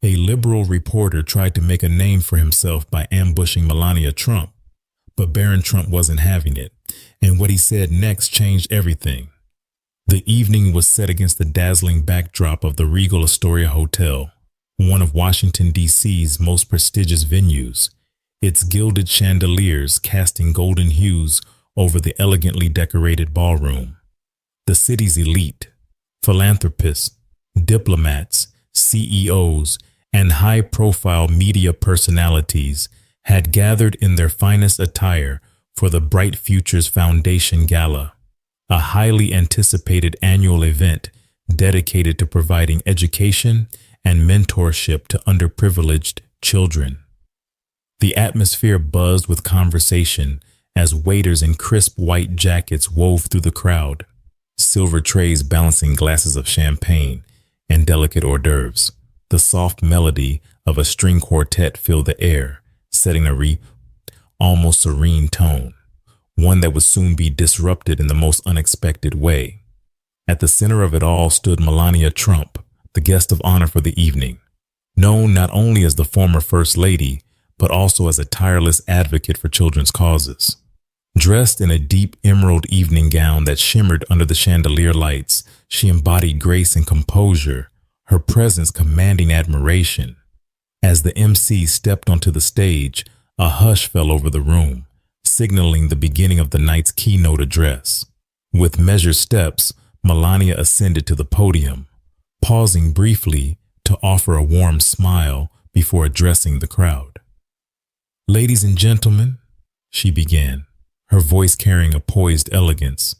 A liberal reporter tried to make a name for himself by ambushing Melania Trump, but Barron Trump wasn't having it, and what he said next changed everything. The evening was set against the dazzling backdrop of the Regal Astoria Hotel, one of Washington, D.C.'s most prestigious venues, its gilded chandeliers casting golden hues over the elegantly decorated ballroom. The city's elite, philanthropists, diplomats, CEOs, and high-profile media personalities had gathered in their finest attire for the Bright Futures Foundation Gala, a highly anticipated annual event dedicated to providing education and mentorship to underprivileged children. The atmosphere buzzed with conversation as waiters in crisp white jackets wove through the crowd, silver trays balancing glasses of champagne and delicate hors d'oeuvres. The soft melody of a string quartet filled the air, setting a almost serene tone, one that would soon be disrupted in the most unexpected way. At the center of it all stood Melania Trump, the guest of honor for the evening, known not only as the former First Lady, but also as a tireless advocate for children's causes. Dressed in a deep emerald evening gown that shimmered under the chandelier lights, she embodied grace and composure, her presence commanding admiration. As the MC stepped onto the stage, a hush fell over the room, signaling the beginning of the night's keynote address. With measured steps, Melania ascended to the podium, pausing briefly to offer a warm smile before addressing the crowd. "Ladies and gentlemen," she began, her voice carrying a poised elegance,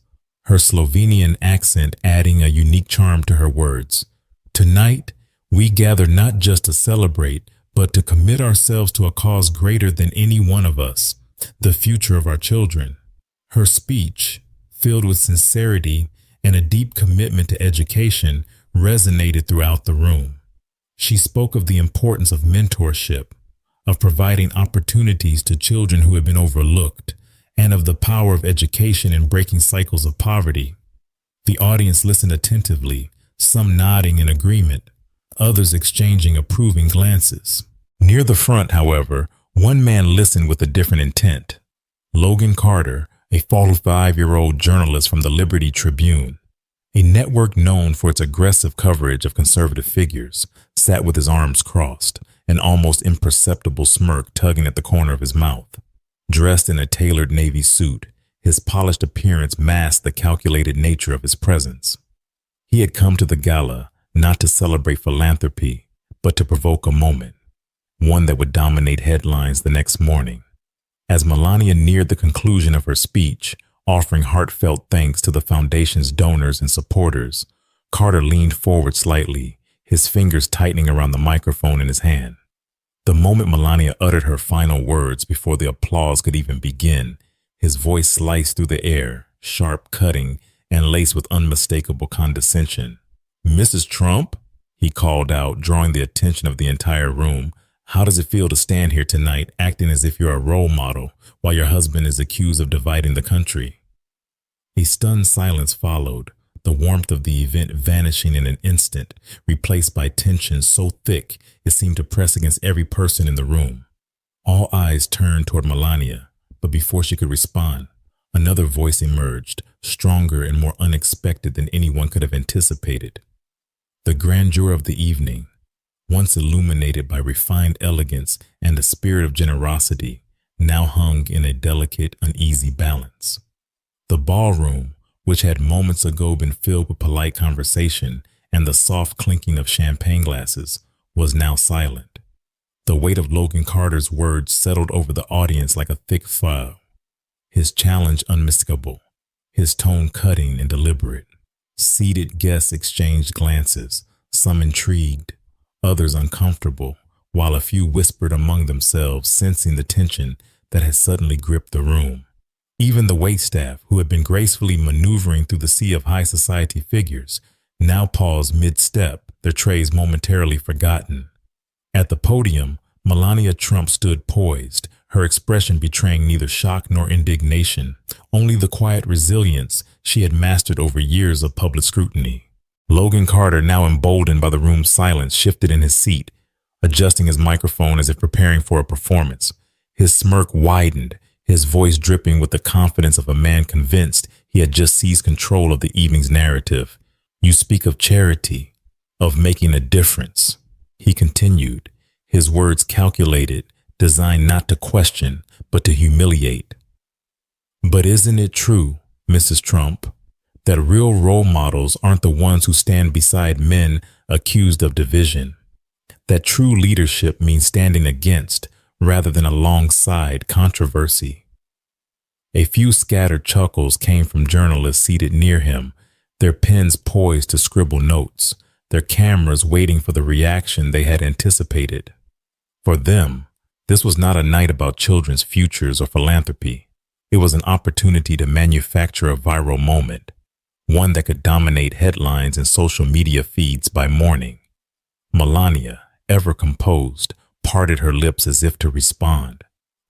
her Slovenian accent adding a unique charm to her words. "Tonight, we gather not just to celebrate, but to commit ourselves to a cause greater than any one of us, the future of our children." Her speech, filled with sincerity and a deep commitment to education, resonated throughout the room. She spoke of the importance of mentorship, of providing opportunities to children who have been overlooked, and of the power of education in breaking cycles of poverty. The audience listened attentively, some nodding in agreement, others exchanging approving glances. Near the front, however, one man listened with a different intent. Logan Carter, a 45-year-old journalist from the Liberty Tribune, a network known for its aggressive coverage of conservative figures, sat with his arms crossed, an almost imperceptible smirk tugging at the corner of his mouth. Dressed in a tailored navy suit, his polished appearance masked the calculated nature of his presence. He had come to the gala not to celebrate philanthropy, but to provoke a moment, one that would dominate headlines the next morning. As Melania neared the conclusion of her speech, offering heartfelt thanks to the foundation's donors and supporters, Carter leaned forward slightly, his fingers tightening around the microphone in his hand. The moment Melania uttered her final words before the applause could even begin, his voice sliced through the air, sharp, cutting, and laced with unmistakable condescension. "Mrs. Trump," he called out, drawing the attention of the entire room, "how does it feel to stand here tonight acting as if you're a role model while your husband is accused of dividing the country?" A stunned silence followed, the warmth of the event vanishing in an instant, replaced by tension so thick it seemed to press against every person in the room. All eyes turned toward Melania, but before she could respond, another voice emerged, stronger and more unexpected than anyone could have anticipated. The grandeur of the evening, once illuminated by refined elegance and a spirit of generosity, now hung in a delicate, uneasy balance. The ballroom, which had moments ago been filled with polite conversation and the soft clinking of champagne glasses, was now silent. The weight of Logan Carter's words settled over the audience like a thick fog, his challenge unmistakable, his tone cutting and deliberate. Seated guests exchanged glances, some intrigued, others uncomfortable, while a few whispered among themselves, sensing the tension that had suddenly gripped the room. Even the waitstaff, who had been gracefully maneuvering through the sea of high society figures, now paused mid-step, their trays momentarily forgotten. At the podium, Melania Trump stood poised, her expression betraying neither shock nor indignation, only the quiet resilience she had mastered over years of public scrutiny. Logan Carter, now emboldened by the room's silence, shifted in his seat, adjusting his microphone as if preparing for a performance. His smirk widened, his voice dripping with the confidence of a man convinced he had just seized control of the evening's narrative. "You speak of charity, of making a difference," he continued, his words calculated, designed not to question, but to humiliate. "But isn't it true, Mrs. Trump, that real role models aren't the ones who stand beside men accused of division? That true leadership means standing against, rather than alongside, controversy?" A few scattered chuckles came from journalists seated near him, their pens poised to scribble notes, their cameras waiting for the reaction they had anticipated. For them, this was not a night about children's futures or philanthropy. It was an opportunity to manufacture a viral moment, one that could dominate headlines and social media feeds by morning. Melania, ever composed, parted her lips as if to respond,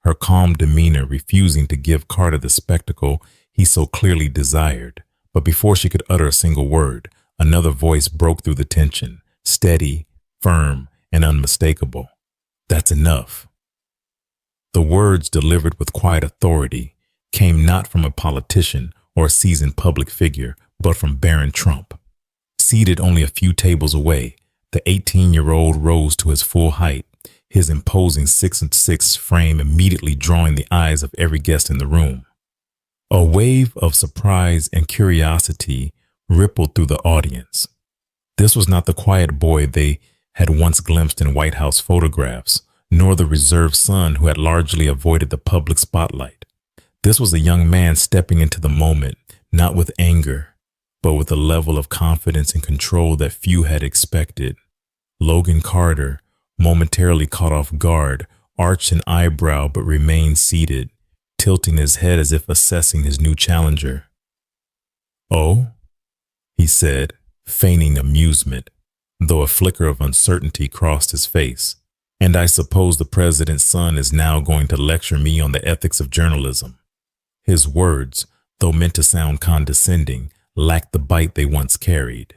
her calm demeanor refusing to give Carter the spectacle he so clearly desired. But before she could utter a single word, another voice broke through the tension, steady, firm, and unmistakable. "That's enough." The words, delivered with quiet authority, came not from a politician or a seasoned public figure, but from Barron Trump. Seated only a few tables away, the 18-year-old rose to his full height, his imposing 6'6" frame immediately drawing the eyes of every guest in the room. A wave of surprise and curiosity rippled through the audience. This was not the quiet boy they had once glimpsed in White House photographs, nor the reserved son who had largely avoided the public spotlight. This was a young man stepping into the moment, not with anger, but with a level of confidence and control that few had expected. Logan Carter, momentarily caught off guard, arched an eyebrow but remained seated, tilting his head as if assessing his new challenger. "Oh?" he said, feigning amusement, though a flicker of uncertainty crossed his face. "And I suppose the president's son is now going to lecture me on the ethics of journalism." His words, though meant to sound condescending, lacked the bite they once carried.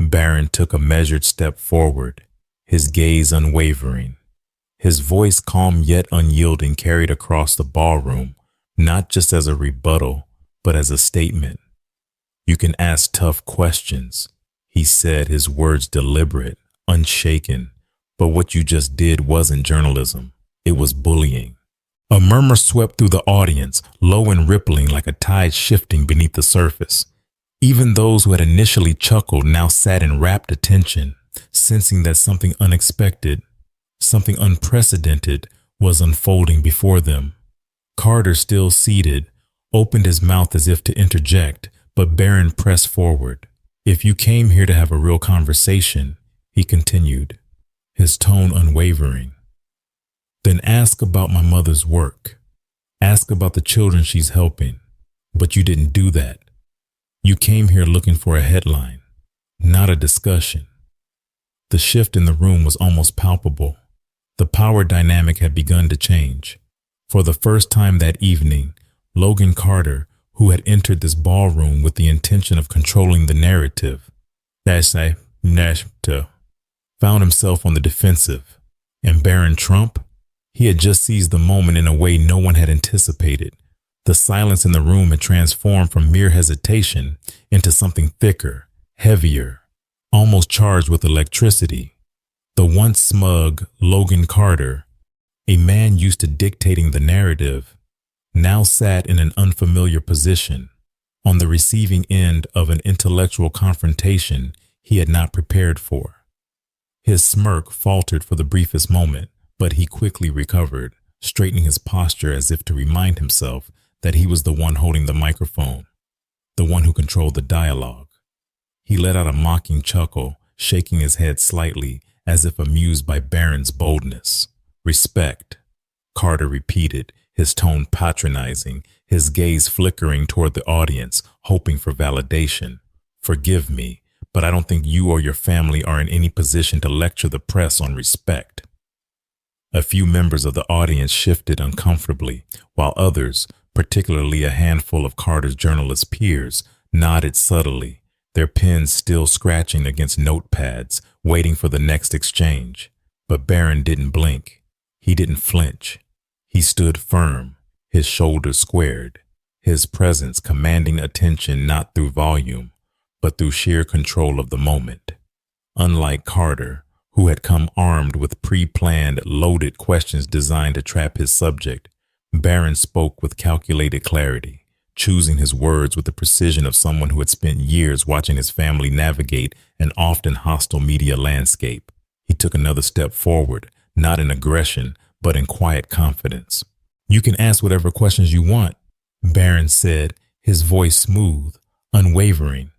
Barron took a measured step forward, his gaze unwavering. His voice, calm yet unyielding, carried across the ballroom, not just as a rebuttal, but as a statement. "You can ask tough questions," he said, his words deliberate, unshaken. "But what you just did wasn't journalism. It was bullying." A murmur swept through the audience, low and rippling like a tide shifting beneath the surface. Even those who had initially chuckled now sat in rapt attention, sensing that something unexpected, something unprecedented was unfolding before them. Carter, still seated, opened his mouth as if to interject, but Barron pressed forward. "If you came here to have a real conversation," he continued, his tone unwavering, "then ask about my mother's work. Ask about the children she's helping. But you didn't do that. You came here looking for a headline, not a discussion." The shift in the room was almost palpable. The power dynamic had begun to change. For the first time that evening, Logan Carter, who had entered this ballroom with the intention of controlling the narrative, found himself on the defensive. And Barron Trump? He had just seized the moment in a way no one had anticipated. The silence in the room had transformed from mere hesitation into something thicker, heavier, almost charged with electricity. The once smug Logan Carter, a man used to dictating the narrative, now sat in an unfamiliar position, on the receiving end of an intellectual confrontation he had not prepared for. His smirk faltered for the briefest moment, but he quickly recovered, straightening his posture as if to remind himself that he was the one holding the microphone, the one who controlled the dialogue. He let out a mocking chuckle, shaking his head slightly as if amused by Barron's boldness. "Respect," Carter repeated, his tone patronizing, his gaze flickering toward the audience, hoping for validation. "Forgive me, but I don't think you or your family are in any position to lecture the press on respect." A few members of the audience shifted uncomfortably, while others, particularly a handful of Carter's journalist peers, nodded subtly, their pens still scratching against notepads, waiting for the next exchange. But Barron didn't blink. He didn't flinch. He stood firm, his shoulders squared, his presence commanding attention not through volume, but through sheer control of the moment. Unlike Carter, who had come armed with pre-planned, loaded questions designed to trap his subject, Barron spoke with calculated clarity, choosing his words with the precision of someone who had spent years watching his family navigate an often hostile media landscape. He took another step forward, not in aggression, but in quiet confidence. "You can ask whatever questions you want," Barron said, his voice smooth, unwavering.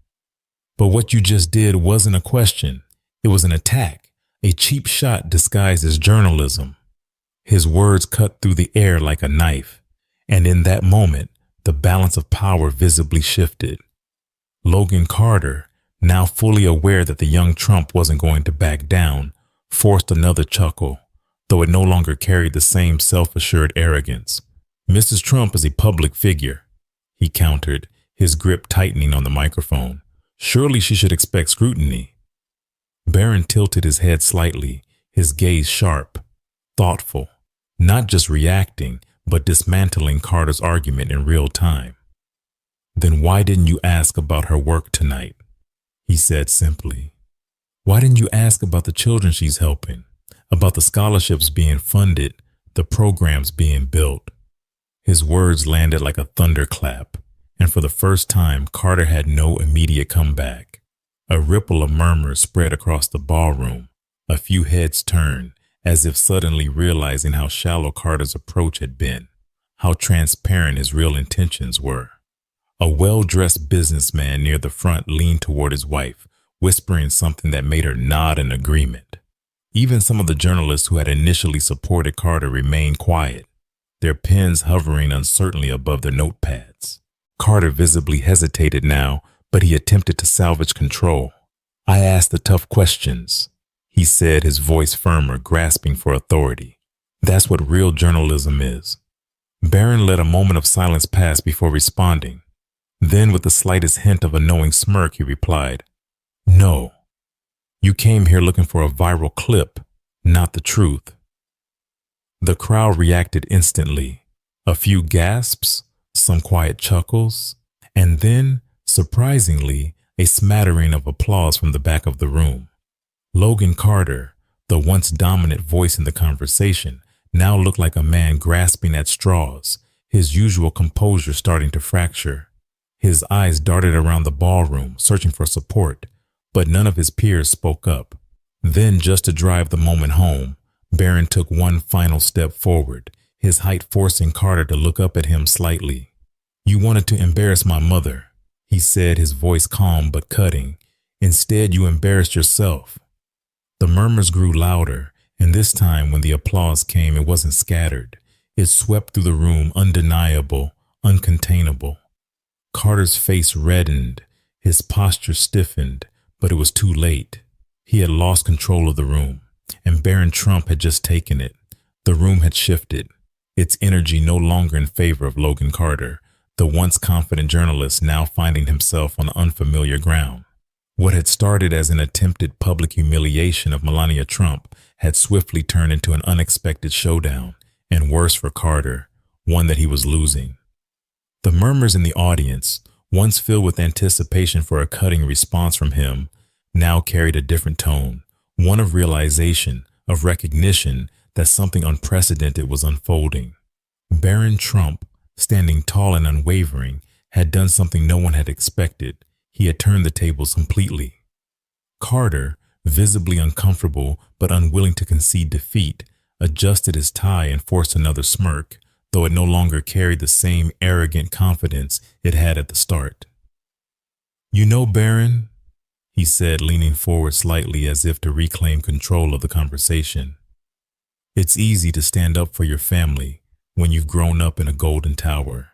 "But what you just did wasn't a question. It was an attack, a cheap shot disguised as journalism." His words cut through the air like a knife, and in that moment, the balance of power visibly shifted. Logan Carter, now fully aware that the young Trump wasn't going to back down, forced another chuckle, though it no longer carried the same self-assured arrogance. "Mrs. Trump is a public figure," he countered, his grip tightening on the microphone. "Surely she should expect scrutiny." Barron tilted his head slightly, his gaze sharp, thoughtful, not just reacting, but dismantling Carter's argument in real time. "Then why didn't you ask about her work tonight?" he said simply. "Why didn't you ask about the children she's helping, about the scholarships being funded, the programs being built?" His words landed like a thunderclap, and for the first time, Carter had no immediate comeback. A ripple of murmurs spread across the ballroom. A few heads turned, as if suddenly realizing how shallow Carter's approach had been, how transparent his real intentions were. A well-dressed businessman near the front leaned toward his wife, whispering something that made her nod in agreement. Even some of the journalists who had initially supported Carter remained quiet, their pens hovering uncertainly above their notepads. Carter visibly hesitated now, but he attempted to salvage control. "I asked the tough questions," he said, his voice firmer, grasping for authority. "That's what real journalism is." Barron let a moment of silence pass before responding. Then, with the slightest hint of a knowing smirk, he replied, "No. You came here looking for a viral clip, not the truth." The crowd reacted instantly. A few gasps, some quiet chuckles, and then, surprisingly, a smattering of applause from the back of the room. Logan Carter, the once dominant voice in the conversation, now looked like a man grasping at straws, his usual composure starting to fracture. His eyes darted around the ballroom, searching for support, but none of his peers spoke up. Then, just to drive the moment home, Barron took one final step forward, his height forcing Carter to look up at him slightly. "You wanted to embarrass my mother," he said, his voice calm but cutting. "Instead, you embarrassed yourself." The murmurs grew louder, and this time when the applause came, it wasn't scattered. It swept through the room, undeniable, uncontainable. Carter's face reddened, his posture stiffened, but it was too late. He had lost control of the room, and Barron Trump had just taken it. The room had shifted, its energy no longer in favor of Logan Carter, the once confident journalist now finding himself on unfamiliar ground. What had started as an attempted public humiliation of Melania Trump had swiftly turned into an unexpected showdown, and worse for Carter, one that he was losing. The murmurs in the audience, once filled with anticipation for a cutting response from him, now carried a different tone, one of realization, of recognition that something unprecedented was unfolding. Barron Trump, standing tall and unwavering, had done something no one had expected. He had turned the tables completely. Carter, visibly uncomfortable but unwilling to concede defeat, adjusted his tie and forced another smirk, though it no longer carried the same arrogant confidence it had at the start. "You know, Barron," he said, leaning forward slightly as if to reclaim control of the conversation, "it's easy to stand up for your family when you've grown up in a golden tower.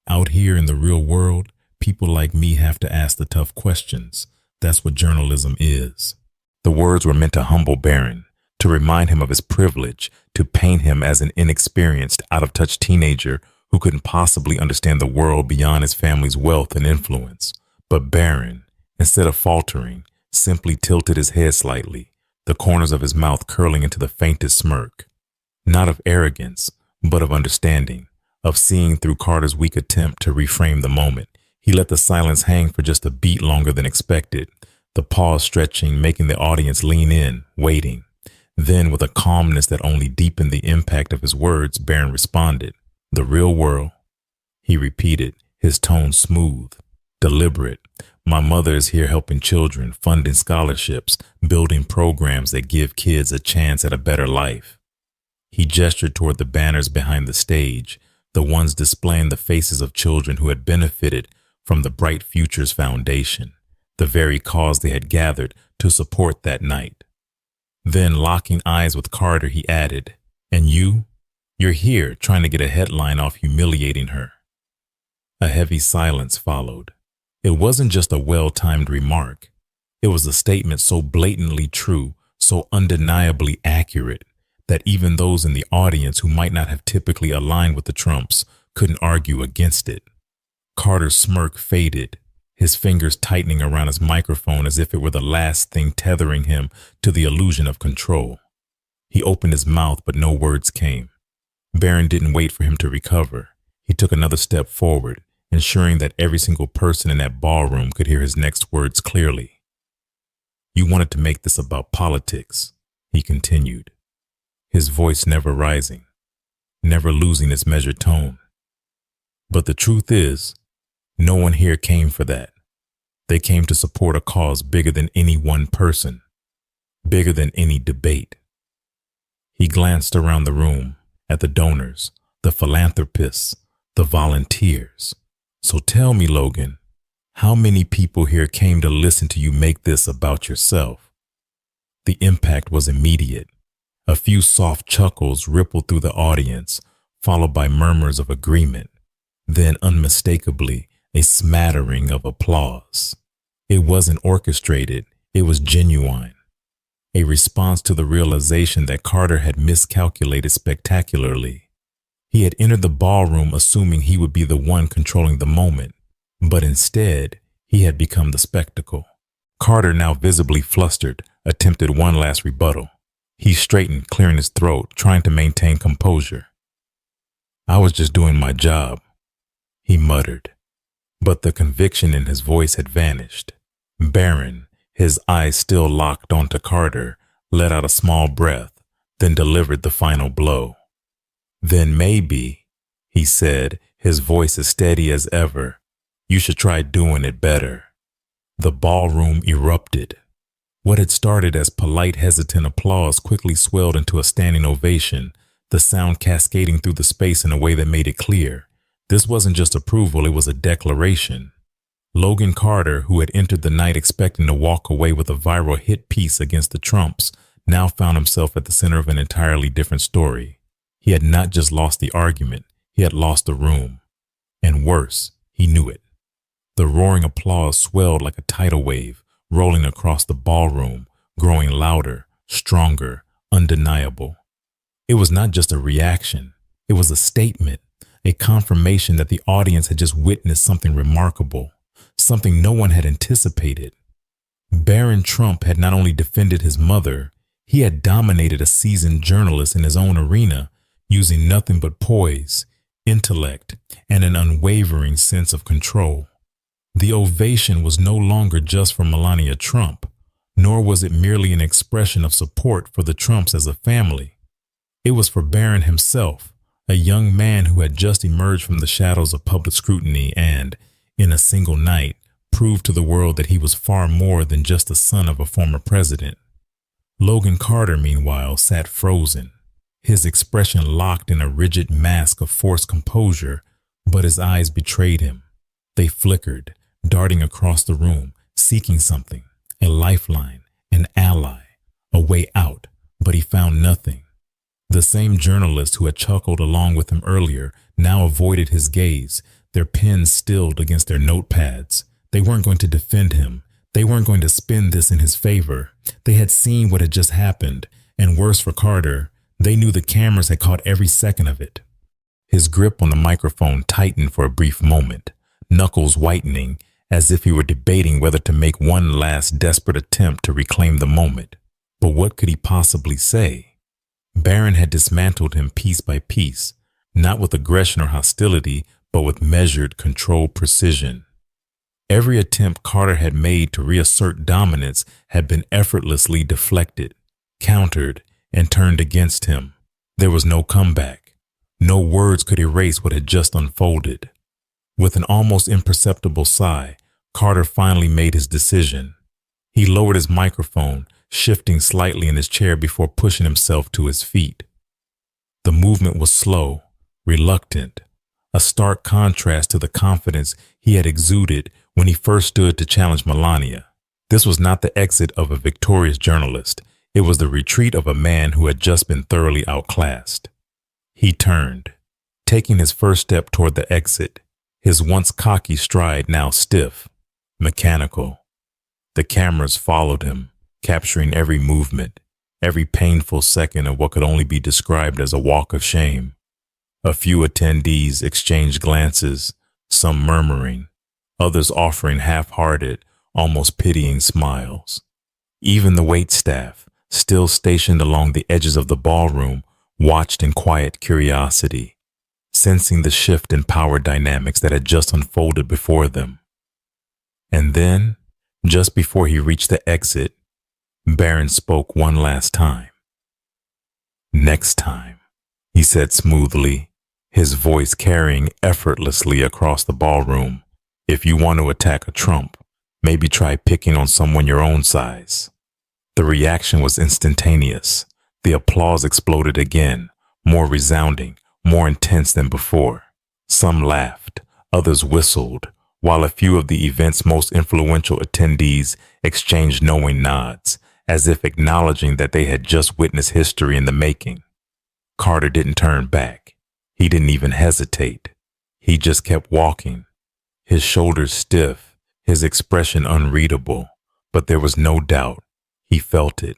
Out here in the real world, people like me have to ask the tough questions. That's what journalism is." The words were meant to humble Barron, to remind him of his privilege, to paint him as an inexperienced, out-of-touch teenager who couldn't possibly understand the world beyond his family's wealth and influence. But Barron, instead of faltering, simply tilted his head slightly, the corners of his mouth curling into the faintest smirk, not of arrogance, but of understanding, of seeing through Carter's weak attempt to reframe the moment. He let the silence hang for just a beat longer than expected, the pause stretching, making the audience lean in, waiting. Then, with a calmness that only deepened the impact of his words, Barron responded, "The real world," he repeated, his tone smooth, deliberate. "My mother is here helping children, funding scholarships, building programs that give kids a chance at a better life." He gestured toward the banners behind the stage, the ones displaying the faces of children who had benefited from the Bright Futures Foundation, the very cause they had gathered to support that night. Then, locking eyes with Carter, he added, "And you're here trying to get a headline off humiliating her." A heavy silence followed. It wasn't just a well-timed remark. It was a statement so blatantly true, so undeniably accurate, that even those in the audience who might not have typically aligned with the Trumps couldn't argue against it. Carter's smirk faded, his fingers tightening around his microphone as if it were the last thing tethering him to the illusion of control. He opened his mouth, but no words came. Barron didn't wait for him to recover. He took another step forward, ensuring that every single person in that ballroom could hear his next words clearly. "You wanted to make this about politics," he continued, his voice never rising, never losing its measured tone. "But the truth is, no one here came for that. They came to support a cause bigger than any one person, bigger than any debate." He glanced around the room at the donors, the philanthropists, the volunteers. "So tell me, Logan, how many people here came to listen to you make this about yourself?" The impact was immediate. A few soft chuckles rippled through the audience, followed by murmurs of agreement, then unmistakably a smattering of applause. It wasn't orchestrated, it was genuine. A response to the realization that Carter had miscalculated spectacularly. He had entered the ballroom assuming he would be the one controlling the moment, but instead, he had become the spectacle. Carter, now visibly flustered, attempted one last rebuttal. He straightened, clearing his throat, trying to maintain composure. "I was just doing my job," he muttered, but the conviction in his voice had vanished. Barron, his eyes still locked onto Carter, let out a small breath, then delivered the final blow. "Then maybe," he said, his voice as steady as ever, "you should try doing it better." The ballroom erupted. What had started as polite, hesitant applause quickly swelled into a standing ovation, the sound cascading through the space in a way that made it clear. This wasn't just approval, it was a declaration. Logan Carter, who had entered the night expecting to walk away with a viral hit piece against the Trumps, now found himself at the center of an entirely different story. He had not just lost the argument, he had lost the room. And worse, he knew it. The roaring applause swelled like a tidal wave, rolling across the ballroom, growing louder, stronger, undeniable. It was not just a reaction, it was a statement, a confirmation that the audience had just witnessed something remarkable, something no one had anticipated. Barron Trump had not only defended his mother, he had dominated a seasoned journalist in his own arena, using nothing but poise, intellect, and an unwavering sense of control. The ovation was no longer just for Melania Trump, nor was it merely an expression of support for the Trumps as a family. It was for Barron himself, a young man who had just emerged from the shadows of public scrutiny and, in a single night, proved to the world that he was far more than just the son of a former president. Logan Carter, meanwhile, sat frozen, his expression locked in a rigid mask of forced composure, but his eyes betrayed him. They flickered, darting across the room, seeking something, a lifeline, an ally, a way out, but he found nothing. The same journalists who had chuckled along with him earlier now avoided his gaze, their pens stilled against their notepads. They weren't going to defend him. They weren't going to spin this in his favor. They had seen what had just happened, and worse for Carter, they knew the cameras had caught every second of it. His grip on the microphone tightened for a brief moment, knuckles whitening, as if he were debating whether to make one last desperate attempt to reclaim the moment. But what could he possibly say? Barron had dismantled him piece by piece, not with aggression or hostility, but with measured, controlled precision. Every attempt Carter had made to reassert dominance had been effortlessly deflected, countered, and turned against him. There was no comeback. No words could erase what had just unfolded. With an almost imperceptible sigh, Carter finally made his decision. He lowered his microphone, shifting slightly in his chair before pushing himself to his feet. The movement was slow, reluctant, a stark contrast to the confidence he had exuded when he first stood to challenge Melania. This was not the exit of a victorious journalist. It was the retreat of a man who had just been thoroughly outclassed. He turned, taking his first step toward the exit, his once cocky stride now stiff, mechanical. The cameras followed him, capturing every movement, every painful second of what could only be described as a walk of shame. A few attendees exchanged glances, some murmuring, others offering half-hearted, almost pitying smiles. Even the waitstaff, still stationed along the edges of the ballroom, watched in quiet curiosity, sensing the shift in power dynamics that had just unfolded before them. And then, just before he reached the exit, Barron spoke one last time. "Next time," he said smoothly, his voice carrying effortlessly across the ballroom, "if you want to attack a Trump, maybe try picking on someone your own size." The reaction was instantaneous. The applause exploded again, more resounding, more intense than before. Some laughed, others whistled, while a few of the event's most influential attendees exchanged knowing nods, as if acknowledging that they had just witnessed history in the making. Carter didn't turn back. He didn't even hesitate. He just kept walking, his shoulders stiff, his expression unreadable, but there was no doubt. He felt it.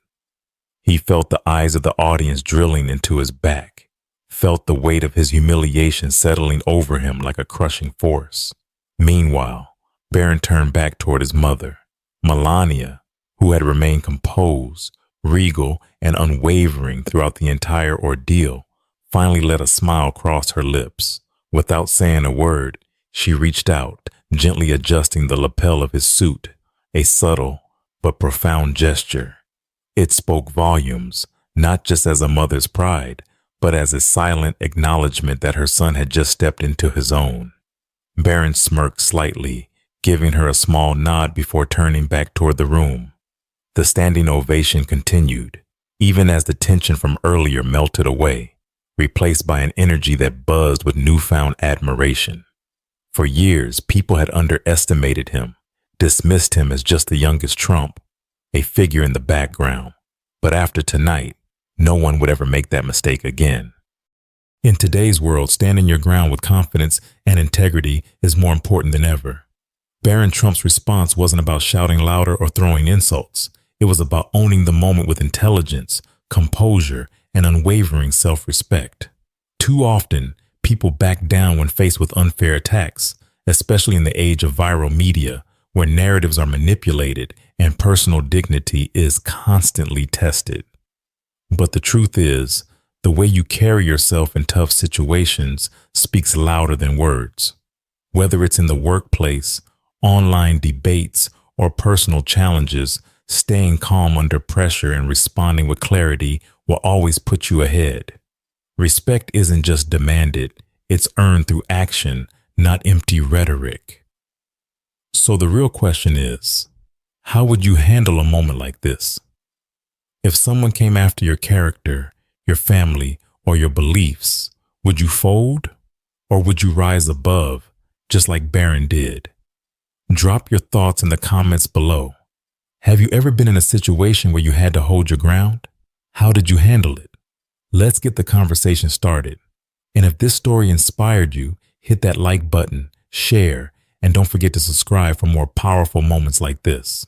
He felt the eyes of the audience drilling into his back, felt the weight of his humiliation settling over him like a crushing force. Meanwhile, Barron turned back toward his mother. Melania, who had remained composed, regal, and unwavering throughout the entire ordeal, finally let a smile cross her lips. Without saying a word, she reached out, gently adjusting the lapel of his suit, a subtle but profound gesture. It spoke volumes, not just as a mother's pride, but as a silent acknowledgement that her son had just stepped into his own. Barron smirked slightly, giving her a small nod before turning back toward the room. The standing ovation continued, even as the tension from earlier melted away, replaced by an energy that buzzed with newfound admiration. For years, people had underestimated him, dismissed him as just the youngest Trump, a figure in the background. But after tonight, no one would ever make that mistake again. In today's world, standing your ground with confidence and integrity is more important than ever. Barron Trump's response wasn't about shouting louder or throwing insults. It was about owning the moment with intelligence, composure, and unwavering self-respect. Too often, people back down when faced with unfair attacks, especially in the age of viral media, where narratives are manipulated and personal dignity is constantly tested. But the truth is, the way you carry yourself in tough situations speaks louder than words. Whether it's in the workplace, online debates, or personal challenges, staying calm under pressure and responding with clarity will always put you ahead. Respect isn't just demanded, it's earned through action, not empty rhetoric. So the real question is, how would you handle a moment like this? If someone came after your character, your family, or your beliefs, would you fold? Or would you rise above, just like Barron did? Drop your thoughts in the comments below. Have you ever been in a situation where you had to hold your ground? How did you handle it? Let's get the conversation started. And if this story inspired you, hit that like button, share, and don't forget to subscribe for more powerful moments like this.